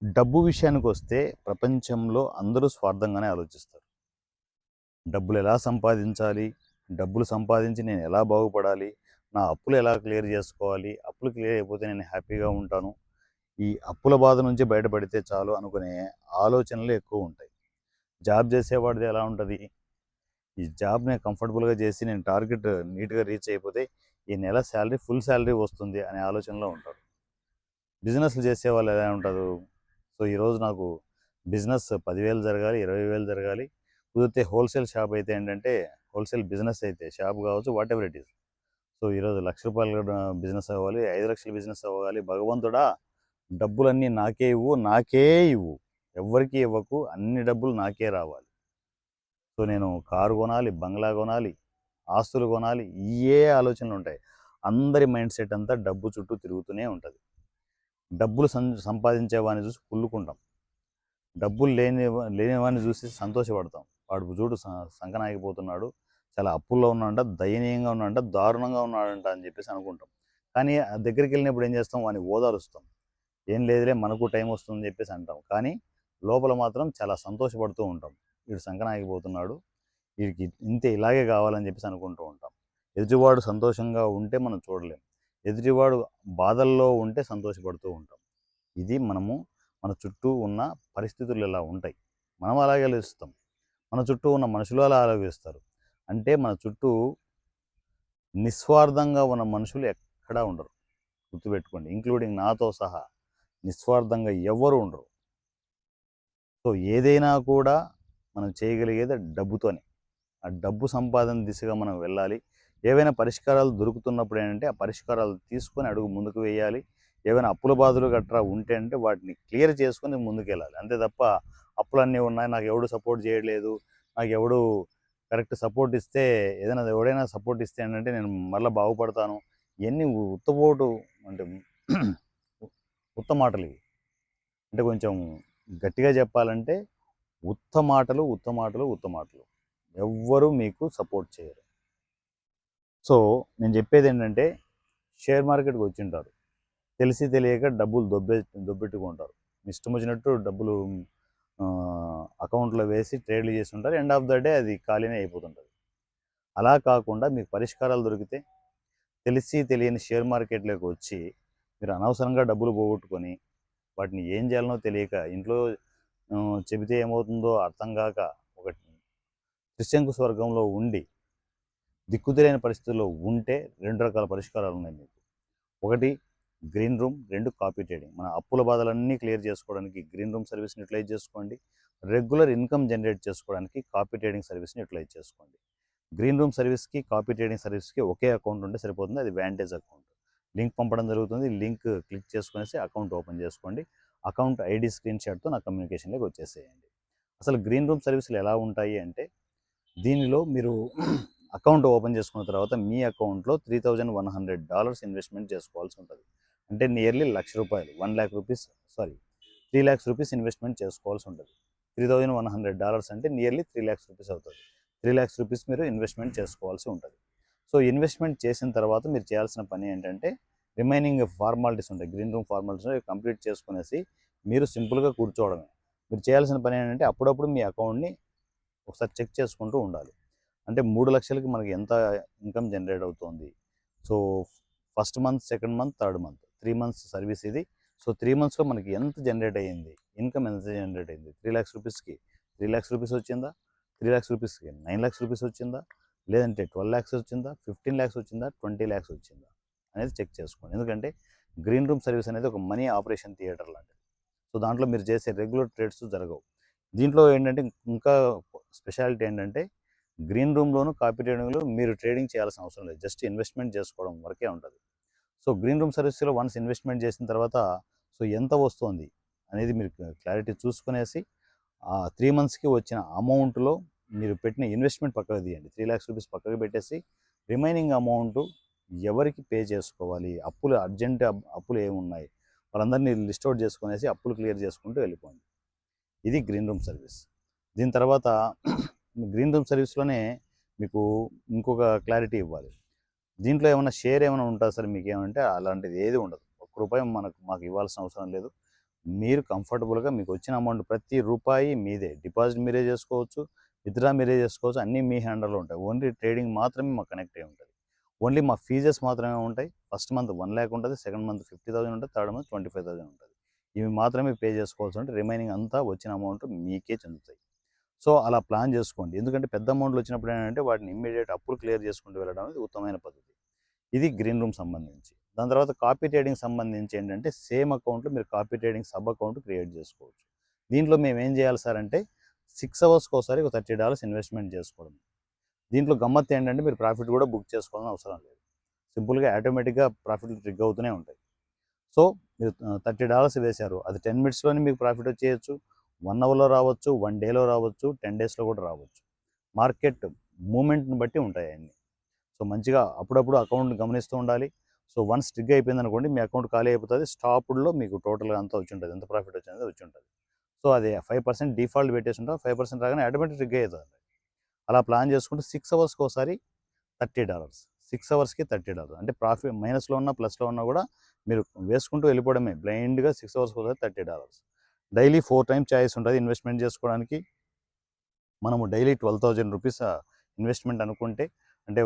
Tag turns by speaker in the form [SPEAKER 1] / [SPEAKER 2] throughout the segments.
[SPEAKER 1] డబ్బు విషయానికొస్తే ప్రపంచంలో అందరూ స్వార్థంగానే ఆలోచిస్తారు. డబ్బులెలా సంపాదించాలి? డబ్బులు సంపాదించి నేను ఎలా బాగుపడాలి? నా అప్పులు ఎలా క్లియర్ జేసుకోవాలి? అప్పులు క్లియర్ అయిపోతే నేను హ్యాపీగా ఉంటాను. ఈ అప్పుల బాధ నుంచి బయటపడితే చాలు అనుకునే ఆలోచనలు ఎక్కువుంటాయి. జాబ్ జేసేవాడిది ఎలా ఉంటది? ఈ జాబ్‌ని కంఫర్టబుల్‌గా జేసి నేను టార్గెట్ నీట్‌గా రీచ్ అయిపోతే ఈ నెల సాలరీ ఫుల్ సాలరీ వస్తుంది అనే ఆలోచనలో ఉంటారు. బిజినెస్‌లు జేసేవాళ్ళు ఎలా ఉంటారు? సో, ఈరోజు నాకు బిజినెస్ 10,000 జరగాలి, 20,000 జరగాలి. కుదిరితే హోల్‌సేల్ షాప్ అయితే ఏంటంటే, హోల్‌సేల్ బిజినెస్ అయితే షాప్ గావచ్చు వాటెవర్ ఇట్ ఈస్. సో, ఈరోజు రూ. 1,00,000 బిజినెస్ అవ్వాలి, 5,00,000 బిజినెస్ అవ్వాలి. భగవంతుడా! డబ్బులన్నీ నాకే ఇవ్వు, నాకే ఇవ్వు. ఎవ్వరికీ ఇవ్వకు. అన్ని డబ్బులు నాకే రావాలి. సో, నేను కారు కొనాలి, బంగ్లా కొనాలి, ఆస్తులు కొనాలి. ఇయ్యే ఆలోచనలుంటాయి. అందరి మైండ్ సెట్ అంతా డబ్బు చుట్టూ తిరుగుతూనే ఉంటది. డబ్బులు సంపాదించే వాడిని చూసి కుళ్ళుకుంటాం. డబ్బులు లేనివాడిని చూసి సంతోషపడతాం. వాడు చూడు సంకనాగిపోతున్నాడు. చాలా అప్పుల్లో ఉన్నాడంట, దయనీయంగా ఉన్నాడంట, దారుణంగా ఉన్నాడంట అని చెప్పేసి అనుకుంటాం. కానీ దగ్గరికెళ్ళినప్పుడు ఏం చేస్తాం? వాడిని ఓదారుస్తాం. ఏం లేదులే మనకు టైం వస్తుందని చెప్పేసి అంటాం. కానీ లోపల మాత్రం చాలా సంతోషపడుతూ ఉంటాం. వీడు సంకనాగిపోతున్నాడు. వీడికి ఇంతే ఇలాగే కావాలని చెప్పేసి అనుకుంటూ ఉంటాం. ఎదుటివాడు సంతోషంగా ఉంటే మనం చూడలేం. ఎదుటివాడు బాధల్లో ఉంటే సంతోషపడుతూ ఉంటాం. ఇది మన చుట్టూ ఉన్న పరిస్థితులు ఇలా ఉంటాయి. మనం అలాగే ఆలోచిస్తాం. మన చుట్టూ ఉన్న మనుషులు అలా ఆలోచిస్తారు. అంటే మన చుట్టూ నిస్వార్థంగా ఉన్న మనుషులు ఎక్కడా ఉండరు. గుర్తుపెట్టుకోండి. ఇంక్లూడింగ్ నాతో సహా నిస్వార్థంగా ఎవ్వరు ఉండరు. సో, ఏదైనా కూడా మనం చేయగలిగేది డబ్బుతోనే. ఆ డబ్బు సంపాదన దిశగా మనం వెళ్ళాలి. ఏవైనా పరిష్కారాలు దొరుకుతున్నప్పుడు ఏంటంటే, ఆ పరిష్కారాలు తీసుకొని అడుగు ముందుకు వేయాలి. ఏవైనా అప్పుల బాధలు గట్రా ఉంటే అంటే వాటిని క్లియర్ చేసుకొని ముందుకెళ్ళాలి. అంతే తప్ప అప్పులన్నీ ఉన్నాయి, నాకెవడు సపోర్ట్ చేయట్లేదు, నాకెవడు కరెక్ట్ సపోర్ట్ ఇస్తే ఎవడైనా సపోర్ట్ ఇస్తే ఏంటంటే నేను మళ్ళా బాగుపడతాను. ఇయన్నీ ఉత్తపోటు అంటే ఉత్త మాటలివి. అంటే కొంచెం గట్టిగా చెప్పాలంటే ఉత్త మాటలు, ఉత్త మాటలు, ఉత్త మాటలు. ఎవ్వరు మీకు సపోర్ట్ చేయరు. సో, నేను చెప్పేదేంటంటే షేర్ మార్కెట్‌కి వచ్చింటారు. తెలిసి తెలియక డబ్బులు దొబ్బెట్టుకుంటారు. మీ ఇష్టం వచ్చినట్టు డబ్బులు అకౌంట్‌లో వేసి ట్రేడ్‌లు చేసుంటారు. ఎండ్ ఆఫ్ ద డే అది ఖాళీనే అయిపోతుంటది. అలా కాకుండా మీకు పరిష్కారాలు దొరికితే తెలిసి తెలియని షేర్ మార్కెట్‌లోకి వచ్చి మీరు అనవసరంగా డబ్బులు పోగొట్టుకొని వాటిని ఏం చేయాలనో తెలియక ఇంట్లో చెబితే ఏమవుతుందో అర్థం గాక ఒక త్రిశంకు స్వర్గంలో ఉండి దిక్కుతెలియని పరిస్థితుల్లో ఉంటే 2 రకాల పరిష్కారాలున్నాయి మీకు. ఒకటి గ్రీన్ రూమ్, 2 కాపీ ట్రేడింగ్. మన అప్పుల బాధలన్నీ క్లియర్ చేసుకోవడానికి గ్రీన్ రూమ్ సర్వీస్‌ని యుటిలైజ్ చేసుకోండి. రెగ్యులర్ ఇన్‌కమ్ జనరేట్ చేసుకోవడానికి కాపీ ట్రేడింగ్ సర్వీస్‌ని యుటిలైజ్ చేసుకోండి. గ్రీన్ రూమ్ సర్వీస్‌కి, కాపీ ట్రేడింగ్ సర్వీస్‌కి ఒకే అకౌంట్ ఉంటే సరిపోతుంది. అది వాంటేజ్ అకౌంట్. లింక్ పంపడం జరుగుతుంది. లింక్ క్లిక్ చేసుకొనేసి అకౌంట్ ఓపెన్ చేసుకోండి. అకౌంట్ ఐడీ స్క్రీన్‌షాట్‌తో నా కమ్యూనికేషన్‌లోకి వచ్చేసేయండి. అసలు గ్రీన్ రూమ్ సర్వీసులు ఎలా ఉంటాయి అంటే దీనిలో మీరు అకౌంట్ ఓపెన్ చేసుకున్న తర్వాత మీ అకౌంట్‌లో $3,100 ఇన్వెస్ట్‌మెంట్ చేసుకోవాల్సి ఉంటది. అంటే నియర్లీ ₹1,00,000 రూపీస్ సారీ ₹3,00,000 ఇన్వెస్ట్‌మెంట్ చేసుకోవాల్సి ఉంటది. $3,100 అంటే నియర్లీ ₹3,00,000 అవుతది. ₹3,00,000 మీరు ఇన్వెస్ట్‌మెంట్ చేసుకోవాల్సి ఉంటది. సో, ఇన్వెస్ట్‌మెంట్ చేసిన తర్వాత మీరు చేయాల్సిన పని ఏంటంటే రిమైనింగ్ ఫార్మాలిటీస్ ఉంటాయి. గ్రీన్ రూమ్ ఫార్మాలిటీస్ కంప్లీట్ చేసుకునేసి మీరు సింపుల్‌గా కూర్చోవడమే. మీరు చేయాల్సిన పని ఏంటంటే అప్పుడప్పుడు మీ అకౌంట్‌ని ఒకసారి చెక్ చేసుకుంటూ ఉండాలి. అంటే 3,00,000కి మనకి ఎంత ఇన్‌కమ్ జనరేట్ అవుతోంది. So, first month, second month, third month 3 months service ఇది. సో, 3 మంత్స్‌లో మనకి ఎంత జనరేట్ అయ్యింది? ఇన్‌కమ్ ఎంత జనరేట్ అయింది? ₹3,00,000కి ₹3,00,000 వచ్చిందా? ₹3,00,000కి ₹9,00,000 వచ్చిందా? లేదంటే 12,00,000 వచ్చిందా? 15,00,000 వచ్చిందా? 20,00,000 వచ్చిందా? అనేది చెక్ చేసుకోండి. ఎందుకంటే గ్రీన్ రూమ్ సర్వీస్ అనేది ఒక మనీ ఆపరేషన్ థియేటర్ లాంటిది. సో, దాంట్లో మీరు చేసే రెగ్యులర్ ట్రేడ్స్ జరగవు. దీంట్లో ఏంటంటే ఇంకా స్పెషాలిటీ ఏంటంటే గ్రీన్ రూమ్‌లోను, కాపీ ట్రేడింగ్‌లో మీరు ట్రేడింగ్ చేయాల్సిన అవసరం లేదు. జస్ట్ ఇన్వెస్ట్‌మెంట్ చేసుకోవడం వరకే ఉంటది. సో, గ్రీన్ రూమ్ సర్వీస్‌లో వన్స్ ఇన్వెస్ట్‌మెంట్ చేసిన తర్వాత సో, ఎంత వస్తోంది అనేది మీరు క్లారిటీ చూసుకునేసి ఆ 3 మంత్స్‌కి వచ్చిన అమౌంట్‌లో మీరు పెట్టిన ఇన్వెస్ట్‌మెంట్ పక్కకు తీయండి. ₹3,00,000 పక్కకు పెట్టేసి రిమైనింగ్ అమౌంట్ ఎవరికి పే చేసుకోవాలి? అప్పులు అర్జెంట్ అప్పులు ఏమున్నాయి? వాళ్ళందరినీ లిస్ట్ ఔట్ చేసుకునేసి అప్పులు క్లియర్ చేసుకుంటూ వెళ్ళిపోండి. ఇది గ్రీన్ రూమ్ సర్వీస్. దీని తర్వాత గ్రీన్ రూమ్ సర్వీస్‌లోనే మీకు ఇంకొక క్లారిటీ ఇవ్వాలి. దీంట్లో ఏమన్నా షేర్ ఏమైనా ఉంటదా సార్ మీకేమంటే అలాంటిది ఏది ఉండదు. ఒక్క రూపాయి మాకు ఇవ్వాల్సిన అవసరం లేదు. మీరు కంఫర్టబుల్గా మీకు వచ్చిన అమౌంట్ ప్రతి రూపాయి మీదే. డిపాజిట్ మీరే చేసుకోవచ్చు, విత్‌డ్రా మీరే చేసుకోవచ్చు. అన్నీ మీ హ్యాండల్‌లో ఉంటాయి. ఓన్లీ ట్రేడింగ్ మాత్రమే మాకు కనెక్ట్ అయ్యి ఉంటది. ఓన్లీ మా ఫీజెస్ మాత్రమే ఉంటాయి. ఫస్ట్ మంత్ 1,00,000 ఉంటది. సెకండ్ మంత్ 50,000 ఉంటది. థర్డ్ మంత్ 25,000 ఉంటది. ఇవి మాత్రమే పే చేసుకోవాల్సి ఉంటే రిమైనింగ్ అంతా వచ్చిన అమౌంట్ మీకే చెందుతాయి. సో, అలా ప్లాన్ చేసుకోండి. ఎందుకంటే పెద్ద అమౌంట్‌లు వచ్చినప్పుడు ఏంటంటే వాటిని ఇమ్మీడియేట్ అప్పులు క్లియర్ చేసుకుంటూ వెళ్ళడం అనేది ఉత్తమమైన పద్ధతి. ఇది గ్రీన్ రూమ్ సంబంధించి. దాని తర్వాత కాపీ ట్రేడింగ్ సంబంధించి ఏంటంటే సేమ్ అకౌంట్‌లో మీరు copy trading sub account create చేసుకోవచ్చు. దీంట్లో మేమేం చేయాలి సార్ అంటే 6 అవర్స్‌కోసారి ఒక $30 ఇన్వెస్ట్‌మెంట్ చేసుకోవడం. దీంట్లో గమ్మత్తు ఏంటంటే మీరు ప్రాఫిట్ కూడా బుక్ చేసుకోవాల్సిన అవసరం లేదు. సింపుల్‌గా ఆటోమేటిక్‌గా ప్రాఫిట్లు ట్రిగ్ అవుతూనే ఉంటాయి. సో, మీరు $30 వేశారు. అది 10 మినిట్స్‌లోనే మీకు ప్రాఫిట్ వచ్చేయొచ్చు. 1 అవర్‌లో రావచ్చు, 1 డేలో రావచ్చు, 10 డేస్‌లో కూడా రావచ్చు. మార్కెట్ మూవ్‌మెంట్‌ని బట్టి ఉంటాయి అయన్నీ. సో, మంచిగా అప్పుడప్పుడు అకౌంట్‌ని గమనిస్తూ ఉండాలి. సో, వన్స్ ట్రిగ్ అయిపోయిందనుకోండి మీ అకౌంట్ ఖాళీ అయిపోతది. స్టాప్డ్‌లో మీకు టోటల్‌గా అంతా వచ్చుంటది. ఎంత ప్రాఫిట్ వచ్చిందో వచ్చుంటది. సో, అది 5% డిఫాల్ట్ పెట్టేసుంటాం. 5% రాగానే ఆటోమేటిక్ ట్రిగ్ అయితది. అలా ప్లాన్ చేసుకుంటే 6 అవర్స్‌కోసారి $30. 6 అవర్స్‌కి $30 అంటే ప్రాఫిట్ మైనస్‌లో ఉన్నా, ప్లస్‌లో ఉన్నా కూడా మీరు వేసుకుంటూ వెళ్ళిపోవడమే. బ్లైండ్‌గా 6 అవర్స్‌కోసారి $30. డైలీ 4 టైమ్స్ చాయిస్ ఉంటది ఇన్వెస్ట్‌మెంట్ చేసుకోవడానికి. మనము డైలీ ₹12,000 ఇన్వెస్ట్‌మెంట్ అనుకుంటే అంటే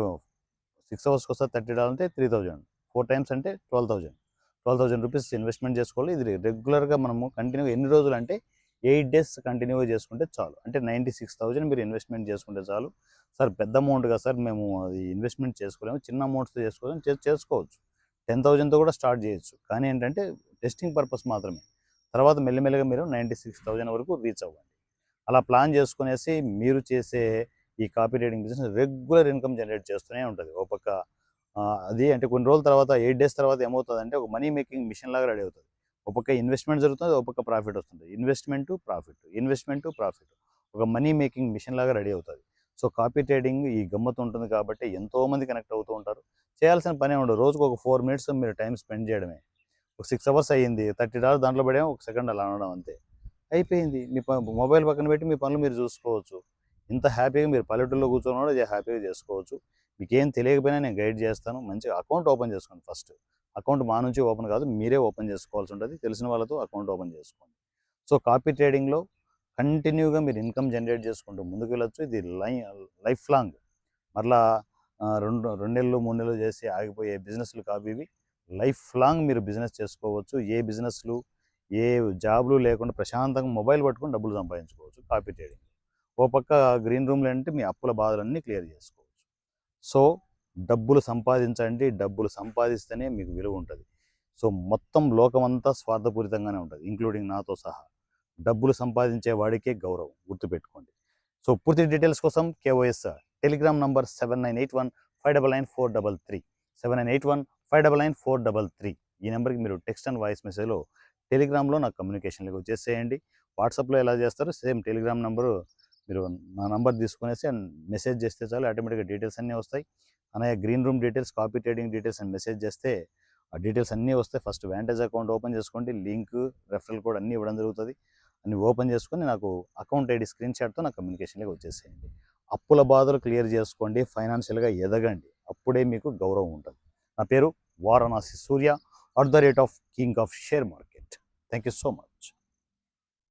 [SPEAKER 1] 6 అవర్స్‌కోసారి $30 అంటే 3,000. 4 టైమ్స్ అంటే 12,000. ₹12,000 ఇన్వెస్ట్‌మెంట్ చేసుకోవాలి. ఇది రెగ్యులర్‌గా మనము కంటిన్యూగా ఎన్ని రోజులంటే 8 డేస్ కంటిన్యూగా చేసుకుంటే చాలు. అంటే 96,000 మీరు ఇన్వెస్ట్‌మెంట్ చేసుకుంటే చాలు. సార్ పెద్ద అమౌంట్ కదా సార్ మేము అది ఇన్వెస్ట్‌మెంట్ చేసుకోలేము. చిన్న అమౌంట్స్‌తో చేసుకోలేము చేసుకోవచ్చు. 10,000తో కూడా స్టార్ట్ చేయొచ్చు. కానీ ఏంటంటే టెస్టింగ్ పర్పస్ మాత్రమే. తర్వాత మెల్లిమెల్లిగా మీరు 96,000 వరకు రీచ్ అవ్వండి. అలా ప్లాన్ చేసుకునేసి మీరు చేసే ఈ copy writing business regular income generate చేస్తూనే ఉంటది. ఓ పక్క అది అంటే కొన్ని రోజుల తర్వాత 8 డేస్ తర్వాత ఏమవుతదంటే ఒక మనీ మేకింగ్ మిషన్ లాగా రెడీ అవుతది. ఒక పక్క ఇన్వెస్ట్‌మెంట్ జరుగుతుంది. ఒక పక్క ప్రాఫిట్ వస్తుంది. Investment, profit, investment, profit. ఒక మనీ మేకింగ్ మిషన్ లాగా రెడీ అవుతది. సో, కాపీ ట్రేడింగ్ ఈ గమ్మత్తు ఉంటుంది కాబట్టి ఎంతోమంది కనెక్ట్ అవుతూ ఉంటారు. చేయాల్సిన పనే ఉండదు. రోజుకు ఒక 4 మినిట్స్ మీరు టైమ్ స్పెండ్ చేయడమే. ఒక 6 అవర్స్ అయ్యింది. $30 దాంట్లో పడాము. ఒక సెకండ్ అలా అనడం అంతే. అయిపోయింది. మీ మొబైల్ పక్కన పెట్టి మీ పనులు మీరు చూసుకోవచ్చు. ఇంత హ్యాపీగా మీరు పల్లెటూరులో కూర్చొని కూడా హ్యాపీగా చేసుకోవచ్చు. మీకేం తెలియకపోయినా నేను గైడ్ చేస్తాను. మంచిగా అకౌంట్ ఓపెన్ చేసుకోండి ఫస్ట్. అకౌంట్ మా నుంచి ఓపెన్ కాదు. మీరే ఓపెన్ చేసుకోవాల్సి ఉంటది. తెలిసిన వాళ్ళతో అకౌంట్ ఓపెన్ చేసుకోండి. సో, కాపీ ట్రేడింగ్‌లో కంటిన్యూగా మీరు ఇన్కమ్ జనరేట్ చేసుకుంటూ ముందుకెళ్ళొచ్చు. ఇది లైఫ్ లాంగ్ మరలా 2 నెలలు, 3 నెలలు చేసి ఆగిపోయే బిజినెస్‌లు కావు ఇవి. లైఫ్ లాంగ్ మీరు బిజినెస్ చేసుకోవచ్చు. ఏ బిజినెస్‌లు, ఏ జాబ్‌లు లేకుండా ప్రశాంతంగా మొబైల్ పట్టుకొని డబ్బులు సంపాదించుకోవచ్చు కాపీ ట్రేడింగ్. ఓ పక్క గ్రీన్ రూమ్‌లో అంటే మీ అప్పుల బాధలన్నీ క్లియర్ చేసుకోవచ్చు. సో, డబ్బులు సంపాదించండి. డబ్బులు సంపాదిస్తేనే మీకు విలువ ఉంటది. సో, మొత్తం లోకమంతా స్వార్థపూరితంగానే ఉంటది. ఇంక్లూడింగ్ నాతో సహా. డబ్బులు సంపాదించే వాడికే గౌరవం గుర్తుపెట్టుకోండి. సో, పూర్తి డీటెయిల్స్ కోసం కేఓఎస్ టెలిగ్రామ్ నంబర్ 7981599433 7981599433 ఈ నెంబర్‌కి మీరు టెక్స్ట్ అండ్ వాయిస్ మెసేజ్‌లో టెలిగ్రామ్‌లో నాకు కమ్యూనికేషన్‌లోకి వచ్చేసేయండి. వాట్సాప్‌లో ఎలా చేస్తారో సేమ్ టెలిగ్రామ్ నంబరు మీరు నా నంబర్ తీసుకునేసి మెసేజ్ చేస్తే చాలు ఆటోమేటిక్‌గా డీటెయిల్స్ అన్నీ వస్తాయి. అలాగే green room details, copy trading details అని మెసేజ్ చేస్తే ఆ డీటెయిల్స్ అన్నీ వస్తాయి. ఫస్ట్ వాంటేజ్ అకౌంట్ ఓపెన్ చేసుకోండి. లింక్, రెఫరల్ కోడ్ అన్నీ ఇవ్వడం జరుగుతది. అన్ని ఓపెన్ చేసుకొని నాకు అకౌంట్ ఐడి స్క్రీన్‌షాట్‌తో నాకు కమ్యూనికేషన్‌లోకి వచ్చేసేయండి. అప్పుల బాధలు క్లియర్ చేసుకోండి. ఫైనాన్షియల్‌గా ఎదగండి. అప్పుడే మీకు గౌరవం ఉంటది. నా పేరు వారణాసి సూర్య @ king of share market. Thank you so much.